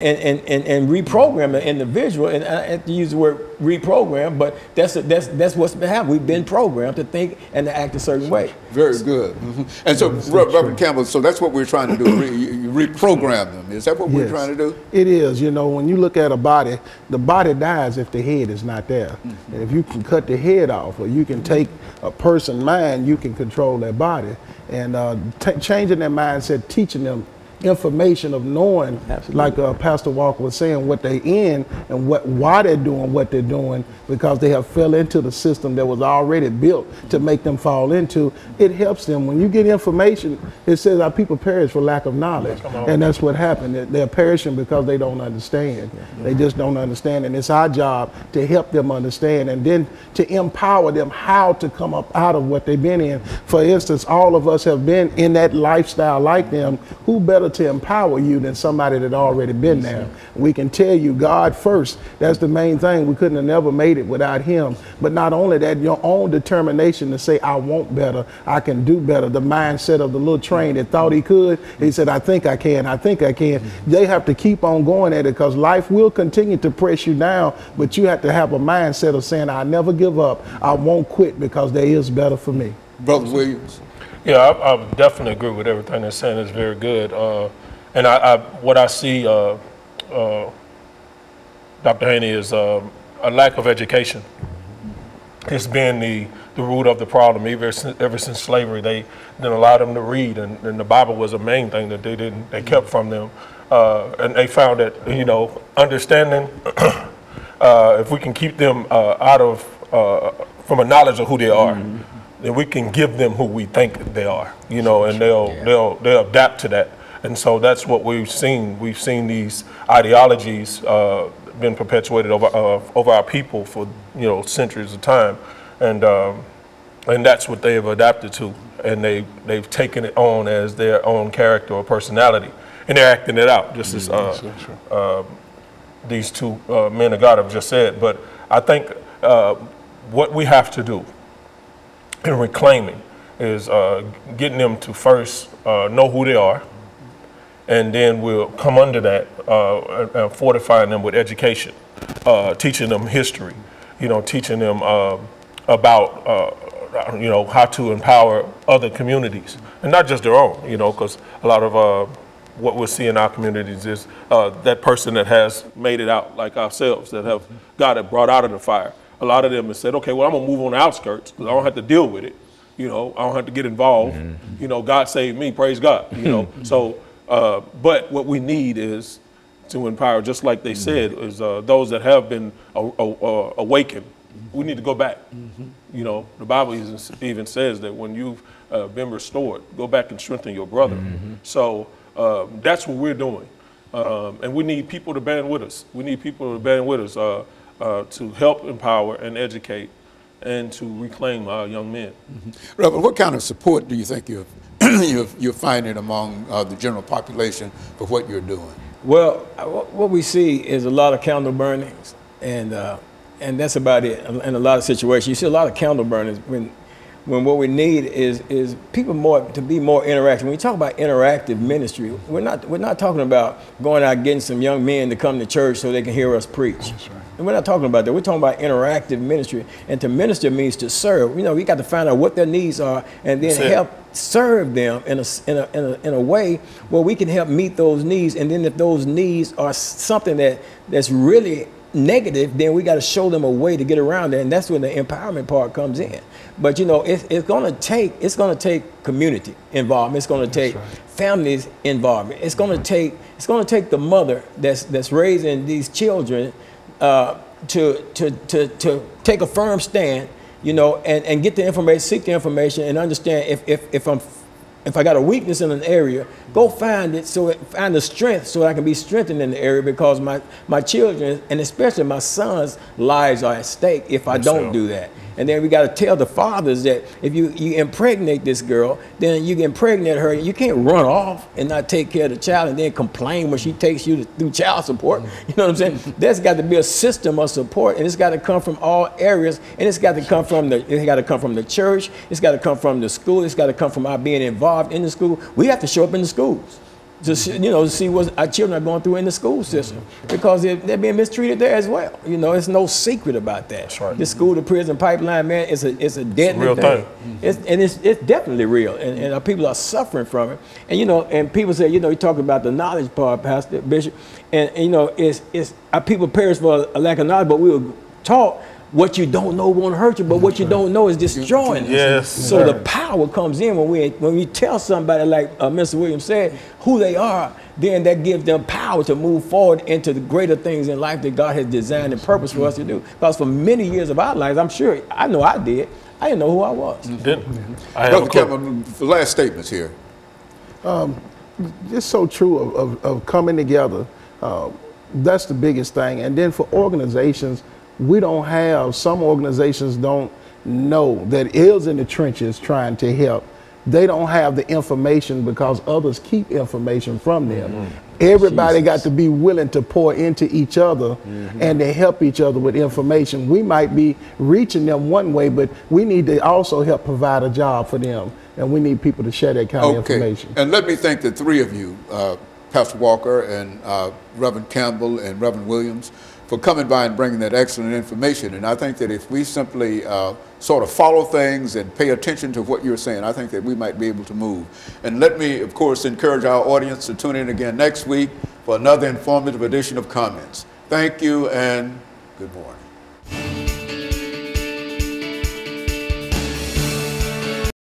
and reprogram the individual. And I have to use the word reprogram, but that's what's been happening. We've been programmed to think and to act a certain way. Very good. And so, Reverend Campbell, so that's what we're trying to do, reprogram them. Is that what we're trying to do? It is. You know, when you look at a body, the body dies if the head is not there. And if you can cut the head off, or you can take a person's mind, you can control their body. And changing their mindset, teaching them information of knowing, like Pastor Walker was saying, what they in and why they're doing what they're doing, because they have fell into the system that was already built to make them fall into. It helps them. When you get information, it says our people perish for lack of knowledge, and that's what happened. They're perishing because they don't understand. They just don't understand, and it's our job to help them understand, and then to empower them how to come up out of what they've been in. For instance, all of us have been in that lifestyle like them. Who better to empower you than somebody that already been there? We can tell you God first. That's the main thing. We couldn't have never made it without him. But not only that, your own determination to say, I want better, I can do better. The mindset of the little train that thought he could, he said, I think I can, I think I can. They have to keep on going at it, because life will continue to press you down, but you have to have a mindset of saying, I never give up, I won't quit, because there is better for me. Brother Williams. Yeah, I definitely agree with everything they're saying. It's very good. And what I see, Dr. Haney, is a lack of education. It's been the root of the problem. ever since slavery. They didn't allow them to read, and the Bible was the main thing that they kept from them. And they found that, you know, understanding, if we can keep them out of from a knowledge of who they are, then we can give them who we think they are, you know, and they'll adapt to that. And so that's what we've seen. We've seen these ideologies been perpetuated over our people for, you know, centuries of time, and that's what they have adapted to, and they've taken it on as their own character or personality, and they're acting it out, just as these two men of God have just said. But I think what we have to do in reclaiming is getting them to first know who they are, and then we'll come under that and fortifying them with education, teaching them history, you know, teaching them about you know, how to empower other communities, and not just their own, you know, because a lot of what we'll see in our communities is that person that has made it out, like ourselves, that have got it brought out of the fire. A lot of them have said, okay, well, I'm gonna move on the outskirts because I don't have to deal with it. You know, I don't have to get involved. You know, God saved me, praise God. You know, so, but what we need is to empower, just like they said, is those that have been awakened. We need to go back. You know, the Bible even says that when you've been restored, go back and strengthen your brother. So that's what we're doing. And we need people to band with us. We need people to band with us. To help empower and educate and to reclaim our young men. Reverend, what kind of support do you think you're finding among the general population for what you're doing? Well, what we see is a lot of candle burnings, and that's about it. In a lot of situations, you see a lot of candle burnings when what we need is people to be more interactive. When we talk about interactive ministry, we're not talking about going out getting some young men to come to church so they can hear us preach. That's right. And we're not talking about that. We're talking about interactive ministry. And to minister means to serve. You know, we got to find out what their needs are and then help serve them in a way where we can help meet those needs. And then if those needs are something that's really negative, then we got to show them a way to get around it, and that's when the empowerment part comes in. But you know, it's going to take community involvement. It's going to take families involvement. It's going to take the mother that's raising these children to take a firm stand, you know, and get the information, seek the information, and understand if I got a weakness in an area, go find it, find the strength so I can be strengthened in the area, because my children, and especially my sons' lives are at stake if I don't do that. And then we got to tell the fathers that if you impregnate this girl, then you impregnate her. You can't run off and not take care of the child and then complain when she takes you through child support. You know what I'm saying? There's got to be a system of support, and it's got to come from all areas, and it's got to come from the church. It's got to come from the school. It's got to come from our being involved in the school. We have to show up in the schools. to see what our children are going through in the school system, because they're being mistreated there as well. It's no secret about that. That's right. The school to prison pipeline, man, it's a deadly real thing. It's definitely real, and our people are suffering from it. And and people say, you talk about the knowledge part, Pastor Bishop, and it's our people perish for a lack of knowledge, but we were taught what you don't know won't hurt you, but what you don't know is destroying you. Yes. So the power comes in when we tell somebody, like Mr. Williams said, who they are, then that gives them power to move forward into the greater things in life that God has designed and purpose for us to do. Because for many years of our lives, I'm sure, I know I did, I didn't know who I was. Brother Campbell, the last statements here. It's so true of coming together. That's the biggest thing. And then for organizations, some organizations don't know that is in the trenches trying to help. They don't have the information because others keep information from them. Everybody got to be willing to pour into each other and to help each other with information. We might be reaching them one way, but we need to also help provide a job for them. And we need people to share that kind of information. And let me thank the three of you, Pastor Walker and Reverend Campbell and Reverend Williams, for coming by and bringing that excellent information. And I think that if we simply sort of follow things and pay attention to what you're saying, I think that we might be able to move. And let me, of course, encourage our audience to tune in again next week for another informative edition of Comments. Thank you and good morning.